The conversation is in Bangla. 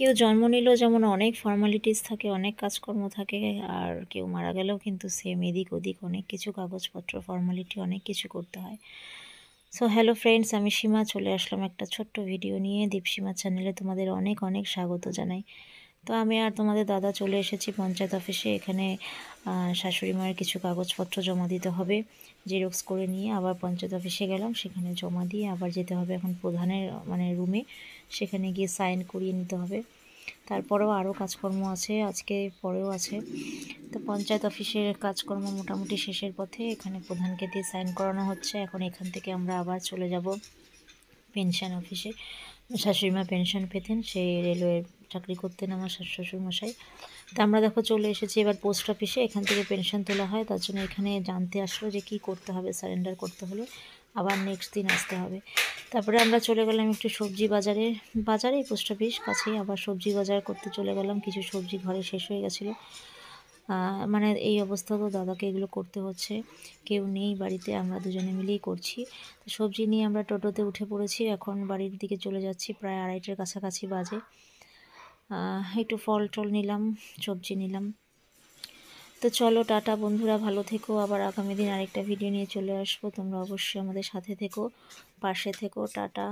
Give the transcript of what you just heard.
কেউ জন্ম নিলেও যেমন অনেক ফর্মালিটিস থাকে, অনেক কাজকর্ম থাকে, আর কেউ মারা গেলেও কিন্তু সেম এদিক ওদিক অনেক কিছু কাগজপত্র ফর্মালিটি অনেক কিছু করতে হয়। সো হ্যালো ফ্রেন্ডস, আমি সীমা চলে আসলাম একটা ছোট্ট ভিডিও নিয়ে। দীপসীমা চ্যানেলে তোমাদের অনেক অনেক স্বাগত জানাই। তো আমি আর তোমাদের দাদা চলে এসেছি পঞ্চায়েত অফিসে। এখানে শাশুড়ি মায়ের কিছু কাগজপত্র জমা দিতে হবে, জেরক্স করে নিয়ে আবার পঞ্চায়েত অফিসে গেলাম, সেখানে জমা দিয়ে আবার যেতে হবে এখন প্রধানের রুমে, সেখানে গিয়ে সাইন করিয়ে নিতে হবে। তারপরেও আরও কাজকর্ম আছে, আজকে পরেও আছে। তো পঞ্চায়েত অফিসের কাজকর্ম মোটামুটি শেষের পথে। এখানে প্রধানকে দিয়ে সাইন করানো হচ্ছে। এখন এখান থেকে আমরা আবার চলে যাব পেনশন অফিসে। শাশুড়িমা পেনশন পেতেন, সেই রেলওয়ের চাকরি করতেন আমার শ্বশুরমশাই। তা আমরা দেখো চলে এসেছি এবার পোস্ট অফিসে। এখান থেকে পেনশন তোলা হয়, তার জন্য এখানে জানতে আসলো যে কি করতে হবে, সারেন্ডার করতে হলে আবার নেক্সট দিন আসতে হবে। তারপরে আমরা চলে গেলাম একটু সবজি বাজারেই পোস্ট অফিস কাছেই, আবার সবজি বাজার করতে চলে গেলাম। কিছু সবজি ঘরে শেষ হয়ে গেছিলো, এই অবস্থা তো দাদাকে এগুলো করতে হচ্ছে, কেউ নেই বাড়িতে, আমরা দুজনে মিলেই করছি। তো সবজি নিয়ে আমরা টোটোতে উঠে পড়েছি, এখন বাড়ির দিকে চলে যাচ্ছি। প্রায় 2:30-এর কাছাকাছি বাজে। একটু ফল টল নিলাম, সবজি নিলাম। তো চলো, টাটা বন্ধুরা, ভালো থেকো। আবার আগামী দিন আরেকটা ভিডিও নিয়ে চলে আসবো। তোমরা অবশ্যই আমাদের সাথে থেকো, পাশে থেকো। টাটা।